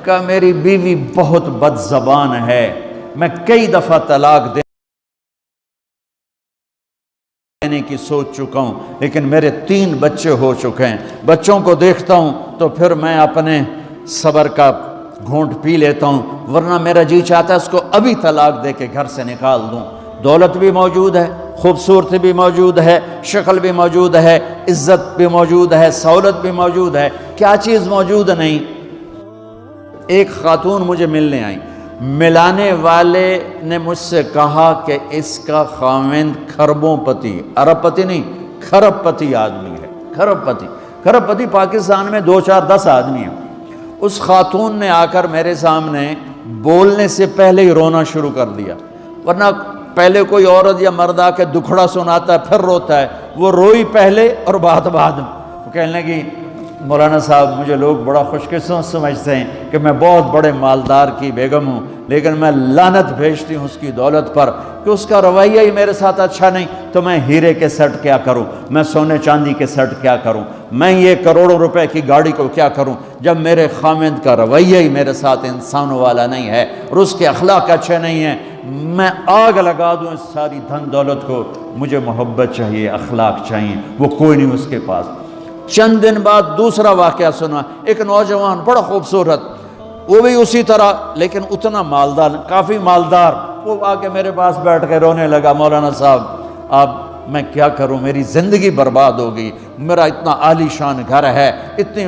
کہا میری بیوی بہت بد زبان ہے، میں کئی دفعہ طلاق دینے کی سوچ چکا ہوں، لیکن میرے 3 بچے ہو چکے ہیں، بچوں کو دیکھتا ہوں تو پھر میں اپنے صبر کا گھونٹ پی لیتا ہوں، ورنہ میرا جی چاہتا ہے اس کو ابھی طلاق دے کے گھر سے نکال دوں۔ دولت بھی موجود ہے، خوبصورتی بھی موجود ہے، شکل بھی موجود ہے، عزت بھی موجود ہے، سہولت بھی موجود ہے، کیا چیز موجود نہیں؟ ایک خاتون مجھے ملنے آئی، ملانے والے نے مجھ سے کہا کہ اس کا خاوند کھربوں پتی، ارب پتی نہیں، کھرب پتی آدمی ہے، کھرب پتی پاکستان میں 2 4 10 آدمی ہیں۔ اس خاتون نے آ کر میرے سامنے بولنے سے پہلے ہی رونا شروع کر دیا، ورنہ پہلے کوئی عورت یا مرد آ کے دکھڑا سناتا ہے پھر روتا ہے، وہ روئی پہلے اور بعد وہ کہنے لگی مولانا صاحب مجھے لوگ بڑا خوش قسمت سمجھتے ہیں کہ میں بہت بڑے مالدار کی بیگم ہوں، لیکن میں لعنت بھیجتی ہوں اس کی دولت پر کہ اس کا رویہ ہی میرے ساتھ اچھا نہیں، تو میں ہیرے کے سیٹ کیا کروں، میں سونے چاندی کے سیٹ کیا کروں، میں یہ کروڑوں روپے کی گاڑی کو کیا کروں جب میرے خاوند کا رویہ ہی میرے ساتھ انسانوں والا نہیں ہے اور اس کے اخلاق اچھے نہیں ہیں، میں آگ لگا دوں اس ساری دھن دولت کو، مجھے محبت چاہیے، اخلاق چاہیے، وہ کوئی نہیں اس کے پاس۔ چند دن بعد دوسرا واقعہ سنا، ایک نوجوان بڑا خوبصورت، وہ بھی اسی طرح لیکن اتنا مالدار، کافی مالدار، وہ آ کے میرے پاس بیٹھ کے رونے لگا، مولانا صاحب اب میں کیا کروں، میری زندگی برباد ہو گئی، میرا اتنا عالی شان گھر ہے، اتنی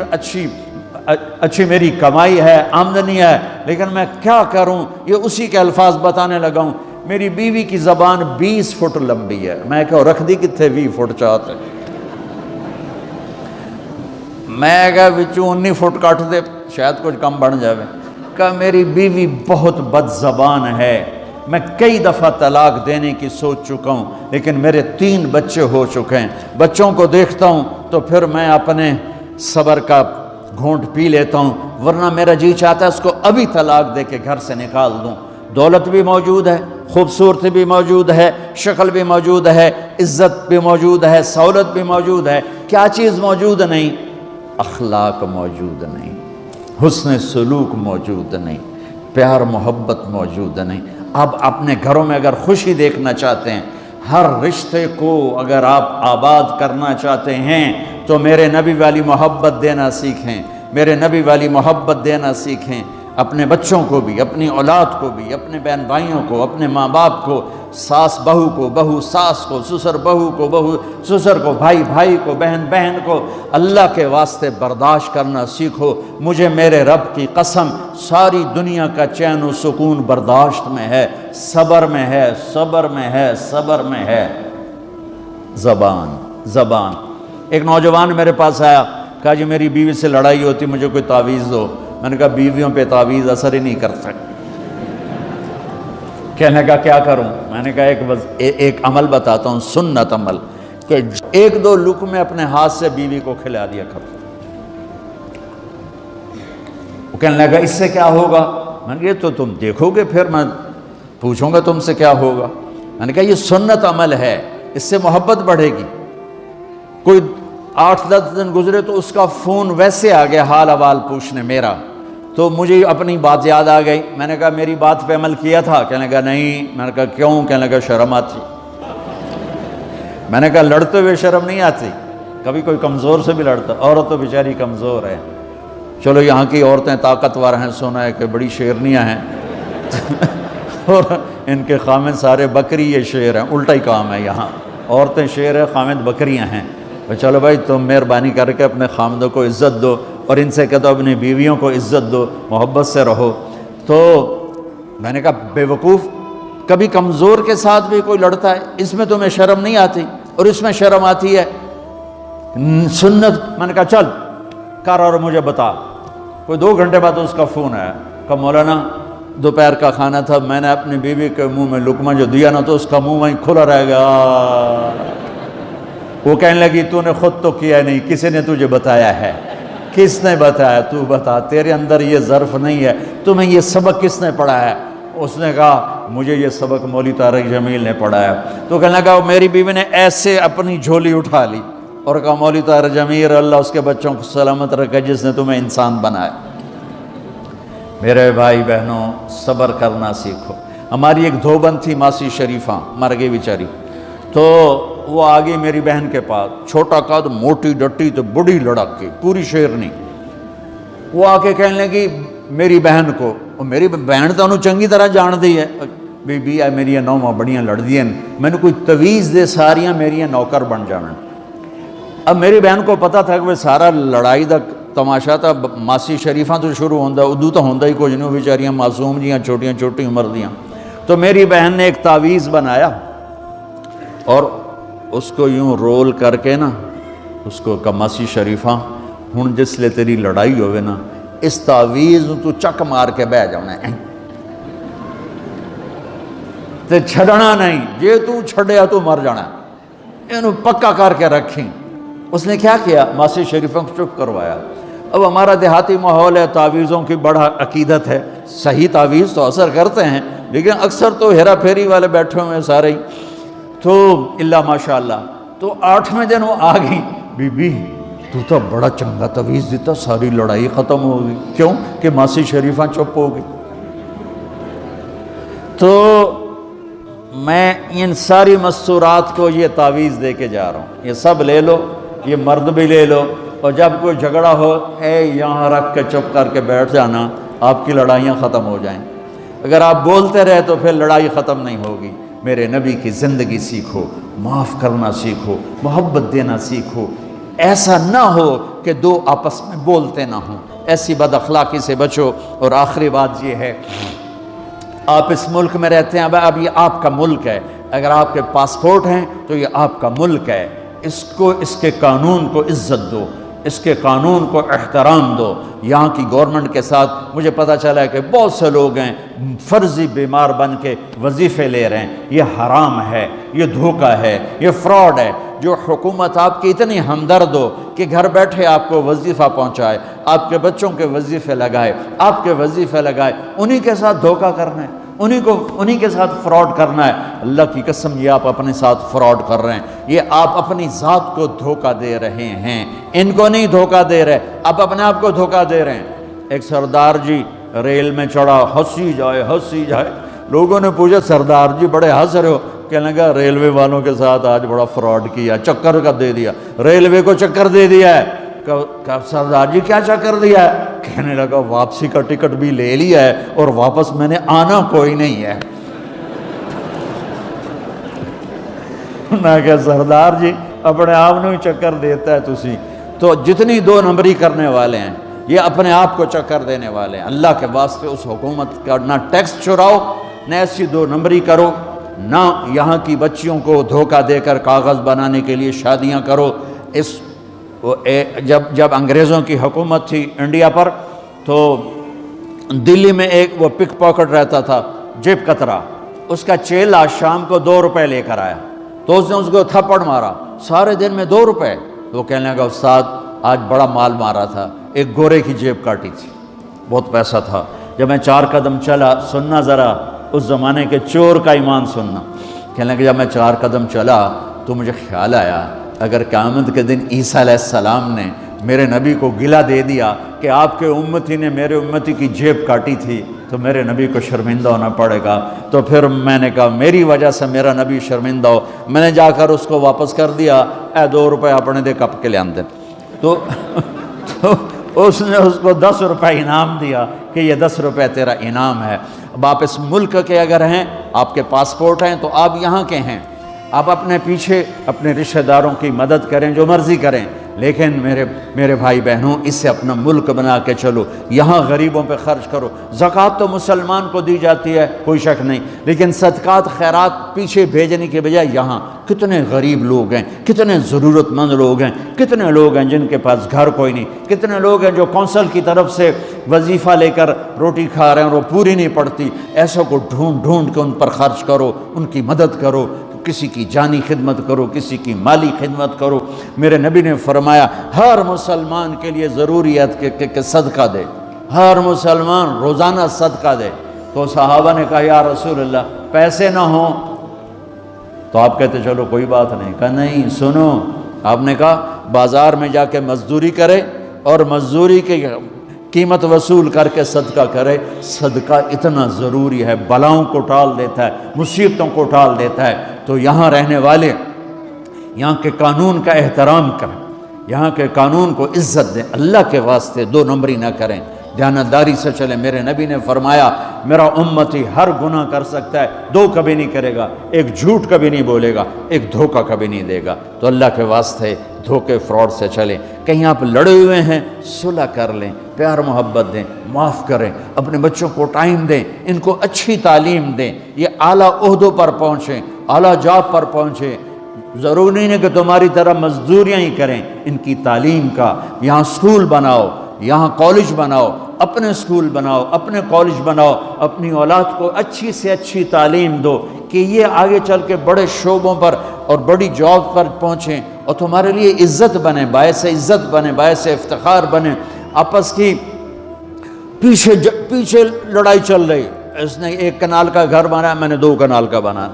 اچھی میری کمائی ہے، آمدنی ہے، لیکن میں کیا کروں، یہ اسی کے الفاظ بتانے لگا ہوں، میری بیوی کی زبان 20 فٹ لمبی ہے، میں کہا رکھ دی کتنے 20 فٹ چاہتے، میں کہا وچوں 19 فٹ کٹ دے شاید کچھ کم بن جاوے، کہا میری بیوی بہت بد زبان ہے، میں کئی دفعہ طلاق دینے کی سوچ چکا ہوں، لیکن میرے 3 بچے ہو چکے ہیں، بچوں کو دیکھتا ہوں تو پھر میں اپنے صبر کا گھونٹ پی لیتا ہوں، ورنہ میرا جی چاہتا ہے اس کو ابھی طلاق دے کے گھر سے نکال دوں۔ دولت بھی موجود ہے، خوبصورتی بھی موجود ہے، شکل بھی موجود ہے، عزت بھی موجود ہے، سہولت بھی موجود ہے، کیا چیز موجود نہیں؟ اخلاق موجود نہیں، حسن سلوک موجود نہیں، پیار محبت موجود نہیں۔ اب اپنے گھروں میں اگر خوشی دیکھنا چاہتے ہیں، ہر رشتے کو اگر آپ آباد کرنا چاہتے ہیں تو میرے نبی والی محبت دینا سیکھیں، میرے نبی والی محبت دینا سیکھیں، اپنے بچوں کو بھی، اپنی اولاد کو بھی، اپنے بہن بھائیوں کو، اپنے ماں باپ کو، ساس بہو کو، بہو ساس کو، سسر بہو کو، بہو سسر کو، بھائی بھائی کو، بہن بہن کو، اللہ کے واسطے برداشت کرنا سیکھو۔ مجھے میرے رب کی قسم ساری دنیا کا چین و سکون برداشت میں ہے، صبر میں ہے، صبر میں ہے، صبر میں ہے۔ زبان ایک نوجوان میرے پاس آیا، کہا جی میری بیوی سے لڑائی ہوتی، مجھے کوئی تعویذ دو۔ میں نے کہا بیویوں پہ تعویذ اثر ہی نہیں کرتا۔ کہنے کا کیا کروں؟ میں نے کہا ایک عمل بتاتا ہوں، سنت عمل، کہ 1-2 لقمے اپنے ہاتھ سے بیوی کو کھلا دیا کرو۔ وہ کہنے لگا اس سے کیا ہوگا؟ میں نے کہا یہ تو تم دیکھو گے، پھر میں پوچھوں گا تم سے کیا ہوگا۔ میں نے کہا یہ سنت عمل ہے، اس سے محبت بڑھے گی۔ کوئی 8-10 دن گزرے تو اس کا فون ویسے آ گیا حال احوال پوچھنے میرا، تو مجھے اپنی بات یاد آ گئی۔ میں نے کہا میری بات پہ عمل کیا تھا؟ کہنے لگا نہیں۔ میں نے کہا کیوں؟ کہنے لگا شرم آتی۔ میں نے کہا لڑتے ہوئے شرم نہیں آتی؟ کبھی کوئی کمزور سے بھی لڑتا، عورت تو بیچاری کمزور ہے، چلو یہاں کی عورتیں طاقتور ہیں، سنا ہے کہ بڑی شیرنیاں ہیں اور ان کے خامد سارے بکری یہ شیر ہیں، الٹا ہی کام ہے، یہاں عورتیں شیر ہے، خامد بکریاں ہیں۔ چلو بھائی تم مہربانی کر کے اپنے خامدوں کو عزت دو، اور ان سے کہتا اپنی بیویوں کو عزت دو، محبت سے رہو۔ تو میں نے کہا بے وقوف، کبھی کمزور کے ساتھ بھی کوئی لڑتا ہے، اس میں تمہیں شرم نہیں آتی اور اس میں شرم آتی ہے؟ سنت۔ میں نے کہا چل کر اور مجھے بتا۔ کوئی 2 گھنٹے بعد اس کا فون آیا، کہا مولانا دوپہر کا کھانا تھا، میں نے اپنی بیوی کے منہ میں لقمہ جو دیا نا تو اس کا منہ وہیں کھلا رہ گیا۔ وہ کہنے لگی تو نے خود تو کیا نہیں، کسی نے تجھے بتایا ہے؟ کس نے بتایا؟ تو بتا، تیرے اندر یہ ظرف نہیں ہے، تمہیں یہ سبق کس نے پڑھایا ہے؟ اس نے کہا مجھے یہ سبق مولوی طارق جمیل نے پڑھایا۔ تو کہنے لگا میری بیوی نے ایسے اپنی جھولی اٹھا لی اور کہا مولوی طارق جمیل اللہ اس کے بچوں کو سلامت رکھے جس نے تمہیں انسان بنایا۔ میرے بھائی بہنوں صبر کرنا سیکھو. ہماری ایک دھوبن تھی ماسی شریفہ، مر گئی بیچاری. تو وہ آ گئی میری بہن کے پاس، چھوٹا قد، موٹی ڈٹی تو بڑی لڑک کی، پوری شیرنی. وہ آ کے کہنے لگی میری بہن کو، اور میری بہن تو انہوں چنگی طرح جان دی ہے، بی بی اے میری نوواں بڑیاں لڑ دیا، میں نے کوئی تویز دے ساریاں میری نوکر بن جانا. اب میری بہن کو پتہ تھا کہ وہ سارا لڑائی دا تماشا تھا ماسی شریفاں تو شروع ہوندہ، ادو تو ہوندہ ہی کچھ نہیں، بیچاریاں معصوم جیاں چھوٹیاں چھوٹی عمر دیاں. تو میری بہن نے ایک تعویذ بنایا اور اس کو یوں رول کر کے نا اس کو کہا ماسی شریفاں ہن جس لے تیری لڑائی ہوئے نا اس تعویذ تو چک مار کے بہ جانا ہے تے چھڑنا نہیں، جے تو چھڑیا تو مر جانا ہے، انہوں پکا کر کے رکھیں. اس نے کیا کیا؟ ماسی شریفوں کو چپ کروایا. اب ہمارا دیہاتی ماحول ہے، تعویذوں کی بڑا عقیدت ہے، صحیح تعویذ تو اثر کرتے ہیں لیکن اکثر تو ہیرا پھیری والے بیٹھے ہوئے ہیں سارے ہی. تو اللہ ماشاءاللہ. تو 8ویں دن وہ آ گئی، بی بی تو بڑا چنگا تعویذ دیتا، ساری لڑائی ختم ہو گئی. کیوں کہ ماسی شریفہ چپ ہو گئی. تو میں ان ساری مستورات کو یہ تعویذ دے کے جا رہا ہوں، یہ سب لے لو، یہ مرد بھی لے لو، اور جب کوئی جھگڑا ہو اے یہاں رکھ کے چپ کر کے بیٹھ جانا، آپ کی لڑائیاں ختم ہو جائیں. اگر آپ بولتے رہے تو پھر لڑائی ختم نہیں ہوگی. میرے نبی کی زندگی سیکھو، معاف کرنا سیکھو، محبت دینا سیکھو. ایسا نہ ہو کہ دو آپس میں بولتے نہ ہوں، ایسی بد اخلاقی سے بچو. اور آخری بات یہ ہے، آپ اس ملک میں رہتے ہیں، اب یہ آپ کا ملک ہے، اگر آپ کے پاسپورٹ ہیں تو یہ آپ کا ملک ہے. اس کو، اس کے قانون کو عزت دو، اس کے قانون کو احترام دو. یہاں کی گورنمنٹ کے ساتھ مجھے پتہ چلا ہے کہ بہت سے لوگ ہیں فرضی بیمار بن کے وظیفے لے رہے ہیں. یہ حرام ہے، یہ دھوکہ ہے، یہ فراڈ ہے. جو حکومت آپ کی اتنی ہمدرد ہو کہ گھر بیٹھے آپ کو وظیفہ پہنچائے، آپ کے بچوں کے وظیفے لگائے، آپ کے وظیفے لگائے، انہی کے ساتھ دھوکہ کرنا ہے، انہی کے ساتھ فراڈ کرنا ہے. اللہ کی قسم یہ آپ اپنے ساتھ فراڈ کر رہے ہیں، یہ آپ اپنی ذات کو دھوکہ دے رہے ہیں، ان کو نہیں دھوکہ دے رہے، آپ اپنے آپ کو دھوکہ دے رہے ہیں. ایک سردار جی ریل میں چڑھا، ہنسی جائے. لوگوں نے پوچھا سردار جی بڑے ہنس رہے ہو؟ کہنے لگا ریلوے والوں کے ساتھ آج بڑا فراڈ کیا، چکر کا دے دیا، ریلوے کو چکر دے دیا ہے. کہ سردار جی کیا چکر دیا ہے؟ کہنے لگا واپسی کا ٹکٹ بھی لے لیا ہے اور واپس میں نے آنا کوئی نہیں ہے. میں کہ سردار جی اپنے آپ نے چکر دیتا ہے تسی تو جتنی 2 نمبری کرنے والے ہیں یہ اپنے آپ کو چکر دینے والے ہیں. اللہ کے واسطے اس حکومت کا نہ ٹیکس چراؤ، نہ ایسی 2 نمبری کرو، نہ یہاں کی بچیوں کو دھوکہ دے کر کاغذ بنانے کے لیے شادیاں کرو. جب انگریزوں کی حکومت تھی انڈیا پر تو دلی میں ایک وہ پک پاکٹ رہتا تھا جیب کترا، اس کا چیلا شام کو 2 روپے لے کر آیا تو اس نے اس کو تھپڑ مارا، سارے دن میں 2 روپے. تو کہنے لگا استاد آج بڑا مال مارا تھا، ایک گورے کی جیب کاٹی تھی، بہت پیسہ تھا. جب میں 4 قدم چلا، سننا ذرا اس زمانے کے چور کا ایمان سننا. کہنے لگا جب میں 4 قدم چلا تو مجھے خیال آیا اگر قیامت کے دن عیسیٰ علیہ السلام نے میرے نبی کو گلہ دے دیا کہ آپ کے امتی نے میرے امتی کی جیب کاٹی تھی تو میرے نبی کو شرمندہ ہونا پڑے گا. تو پھر میں نے کہا میری وجہ سے میرا نبی شرمندہ ہو. میں نے جا کر اس کو واپس کر دیا، اے 2 روپے اپنے دے کپ کے لے آندے. تو اس نے اس کو 10 روپے انعام دیا کہ یہ 10 روپے تیرا انعام ہے. اب آپ اس ملک کے اگر ہیں، آپ کے پاسپورٹ ہیں تو آپ یہاں کے ہیں، آپ اپنے پیچھے اپنے رشتہ داروں کی مدد کریں، جو مرضی کریں، لیکن میرے بھائی بہنوں اس سے اپنا ملک بنا کے چلو. یہاں غریبوں پہ خرچ کرو. زکوٰۃ تو مسلمان کو دی جاتی ہے کوئی شک نہیں، لیکن صدقات خیرات پیچھے بھیجنے کے بجائے یہاں کتنے غریب لوگ ہیں، کتنے ضرورت مند لوگ ہیں، کتنے لوگ ہیں جن کے پاس گھر کوئی نہیں، کتنے لوگ ہیں جو کونسل کی طرف سے وظیفہ لے کر روٹی کھا رہے ہیں اور وہ پوری نہیں پڑتی. ایسوں کو ڈھونڈ کے ان پر خرچ کرو، ان کی مدد کرو، کسی کی جانی خدمت کرو، کسی کی مالی خدمت کرو. میرے نبی نے فرمایا ہر مسلمان کے لیے ضروری ہے کہ صدقہ دے، ہر مسلمان روزانہ صدقہ دے. تو صحابہ نے کہا یا رسول اللہ پیسے نہ ہوں تو آپ کہتے چلو کوئی بات نہیں. کہا نہیں سنو، آپ نے کہا بازار میں جا کے مزدوری کرے اور مزدوری کے قیمت وصول کر کے صدقہ کرے. صدقہ اتنا ضروری ہے، بلاؤں کو ٹال دیتا ہے، مصیبتوں کو ٹال دیتا ہے. تو یہاں رہنے والے یہاں کے قانون کا احترام کریں، یہاں کے قانون کو عزت دیں، اللہ کے واسطے دو نمبری نہ کریں، دیانتداری سے چلیں. میرے نبی نے فرمایا میرا امتی ہر گناہ کر سکتا ہے، دو کبھی نہیں کرے گا، ایک جھوٹ کبھی نہیں بولے گا، ایک دھوکہ کبھی نہیں دے گا. تو اللہ کے واسطے دھوکے فراڈ سے چلیں. کہیں آپ لڑے ہوئے ہیں صلح کر لیں، پیار محبت دیں، معاف کریں، اپنے بچوں کو ٹائم دیں، ان کو اچھی تعلیم دیں، یہ اعلیٰ عہدوں پر پہنچیں، اعلیٰ جاب پر پہنچیں. ضروری نہیں کہ تمہاری طرح مزدوریاں ہی کریں، ان کی تعلیم کا یہاں سکول بناؤ، یہاں کالج بناؤ، اپنے سکول بناؤ، اپنے کالج بناؤ، اپنی اولاد کو اچھی سے اچھی تعلیم دو کہ یہ آگے چل کے بڑے شعبوں پر اور بڑی جاب پر پہنچیں اور تمہارے لیے عزت بنے، باعث عزت بنے، باعث افتخار بنے. آپس کی پیچھے لڑائی چل رہی، اس نے 1 کنال کا گھر بنایا، میں نے 2 کنال کا بنایا.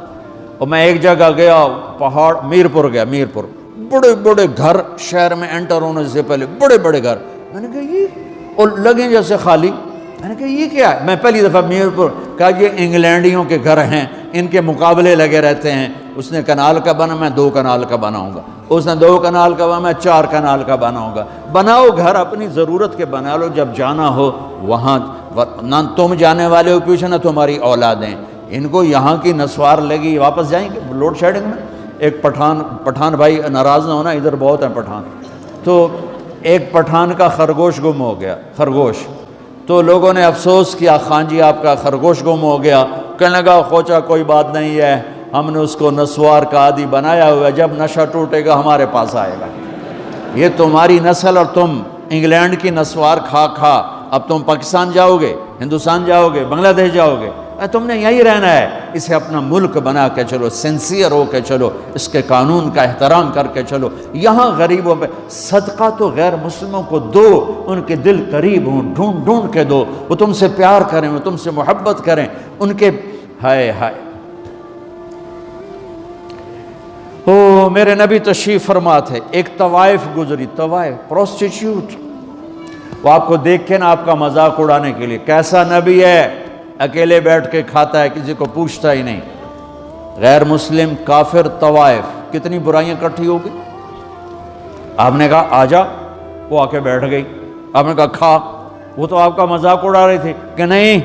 اور میں ایک جگہ گیا، پہاڑ میرپور گیا، میرپور بڑے بڑے گھر شہر میں انٹر ہونے سے پہلے بڑے بڑے گھر. میں نے کہا یہ اور لگیں جیسے خالی. میں نے کہا یہ کیا ہے؟ میں پہلی دفعہ میرپور کہا یہ انگلینڈیوں کے گھر ہیں، ان کے مقابلے لگے رہتے ہیں. اس نے کنال کا بنا، میں 2 کنال کا بناؤں گا. اس نے 2 کنال کا بنا، میں 4 کنال کا بناؤں گا. بناؤ گھر اپنی ضرورت کے بنا لو، جب جانا ہو وہاں نہ تم جانے والے ہو پیچھے نہ تمہاری اولادیں. ان کو یہاں کی نسوار لگی، واپس جائیں گے لوڈ شیڈنگ میں. ایک پٹھان بھائی ناراض نہ ہونا، ادھر بہت ہیں پٹھان. تو ایک پٹھان کا خرگوش گم ہو گیا، خرگوش. تو لوگوں نے افسوس کیا خان جی آپ کا خرگوش گم ہو گیا. کہنے لگا خوچا کوئی بات نہیں ہے، ہم نے اس کو نسوار کا عادی بنایا ہوا ہے، جب نشہ ٹوٹے گا ہمارے پاس آئے گا. یہ تمہاری نسل اور تم انگلینڈ کی نسوار کھا کھا اب تم پاکستان جاؤ گے، ہندوستان جاؤ گے، بنگلہ دیش جاؤ گے. تم نے یہی رہنا ہے. اسے اپنا ملک بنا کے چلو، سنسیئر ہو کے چلو، اس کے قانون کا احترام کر کے چلو. یہاں غریبوں پہ صدقہ تو غیر مسلموں کو دو، ان کے دل قریب ہوں، ڈھونڈ ڈھونڈ کے دو، وہ تم سے پیار کریں، وہ تم سے محبت کریں. ان کے ہائے ہائے او میرے نبی تشریف فرما تھے. ایک طوائف گزری، طوائف پروسٹیٹیوٹ. وہ آپ کو دیکھ کے نا آپ کا مذاق اڑانے کے لیے، کیسا نبی ہے، اکیلے بیٹھ کے کھاتا ہے، کسی کو پوچھتا ہی نہیں. غیر مسلم کافر طوائف، کتنی برائیاں اکٹھی ہو گئی. آپ نے کہا آ جا، وہ آ کے بیٹھ گئی. آپ نے کہا کھا، وہ تو آپ کا مذاق اڑا رہی تھی کہ نہیں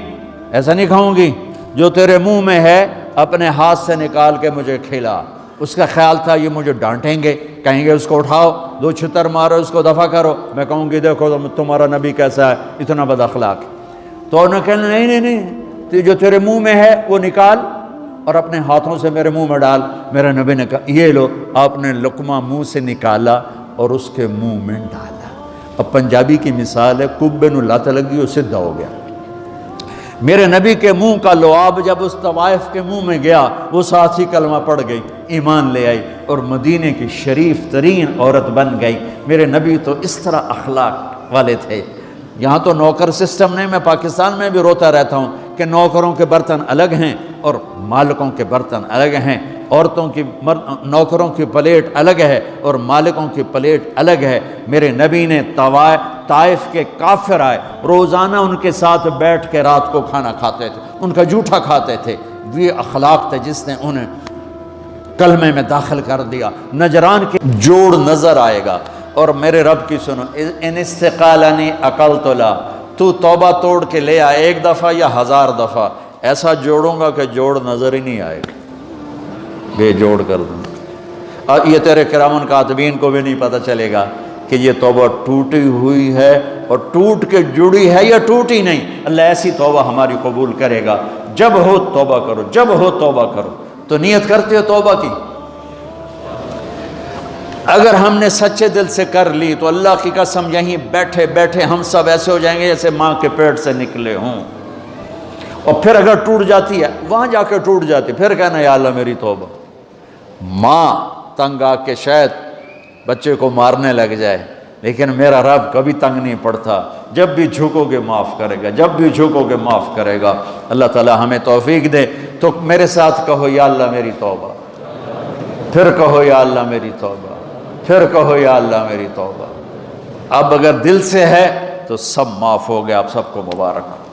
ایسا نہیں کھاؤں گی، جو تیرے منہ میں ہے اپنے ہاتھ سے نکال کے مجھے کھلا. اس کا خیال تھا یہ مجھے ڈانٹیں گے، کہیں گے اس کو اٹھاؤ، 2 چھتر مارو، اس کو دفع کرو. میں کہوں گی دیکھو تمہارا نبی کیسا ہے، اتنا بد اخلاق. تو انہوں نے کہا نہیں، جو تیرے منہ میں ہے وہ نکال اور اپنے ہاتھوں سے میرے منہ میں ڈال. میرے نبی نے کہا یہ لو. آپ نے لقمہ منہ سے نکالا اور اس کے منہ میں ڈالا. اب پنجابی کی مثال ہے، کبے نو لت لگی وہ سدھا ہو گیا. میرے نبی کے منہ کا لعاب جب اس طوائف کے منہ میں گیا، وہ ساتھ ہی کلمہ پڑھ گئی، ایمان لے آئی اور مدینے کی شریف ترین عورت بن گئی. میرے نبی تو اس طرح اخلاق والے تھے. یہاں تو نوکر سسٹم نہیں. میں پاکستان میں بھی روتا رہتا ہوں کہ نوکروں کے برتن الگ ہیں اور مالکوں کے برتن الگ ہیں. عورتوں کی نوکروں کی پلیٹ الگ ہے اور مالکوں کی پلیٹ الگ ہے. میرے نبی نے طائف کے کافر آئے، روزانہ ان کے ساتھ بیٹھ کے رات کو کھانا کھاتے تھے، ان کا جھوٹا کھاتے تھے. یہ اخلاق تھے جس نے انہیں کلمے میں داخل کر دیا. نجران کے جوڑ نظر آئے گا. اور میرے رب کی سنو، ان استقالنی اقلت لا، تو توبہ توڑ کے لے آئے 1 دفعہ یا 1000 دفعہ، ایسا جوڑوں گا کہ جوڑ نظر ہی نہیں آئے گا، بے جوڑ کر دوں. اور یہ تیرے کرامن کاتبین کو بھی نہیں پتہ چلے گا کہ یہ توبہ ٹوٹی ہوئی ہے اور ٹوٹ کے جڑی ہے یا ٹوٹی نہیں. اللہ ایسی توبہ ہماری قبول کرے گا. جب ہو توبہ کرو، جب ہو توبہ کرو. تو نیت کرتے ہو توبہ کی؟ اگر ہم نے سچے دل سے کر لی تو اللہ کی قسم یہیں بیٹھے بیٹھے ہم سب ایسے ہو جائیں گے جیسے ماں کے پیٹ سے نکلے ہوں. اور پھر اگر ٹوٹ جاتی ہے، وہاں جا کے ٹوٹ جاتی، پھر کہنا یا اللہ میری توبہ. ماں تنگ آ کے شاید بچے کو مارنے لگ جائے، لیکن میرا رب کبھی تنگ نہیں پڑتا. جب بھی جھکو گے معاف کرے گا، جب بھی جھکو گے معاف کرے گا. اللہ تعالی ہمیں توفیق دے. تو میرے ساتھ کہو یا اللہ میری توبہ، پھر کہو یا اللہ میری توبہ، پھر کہو یا اللہ میری توبہ. اب اگر دل سے ہے تو سب معاف ہو گیا. آپ سب کو مبارک ہو.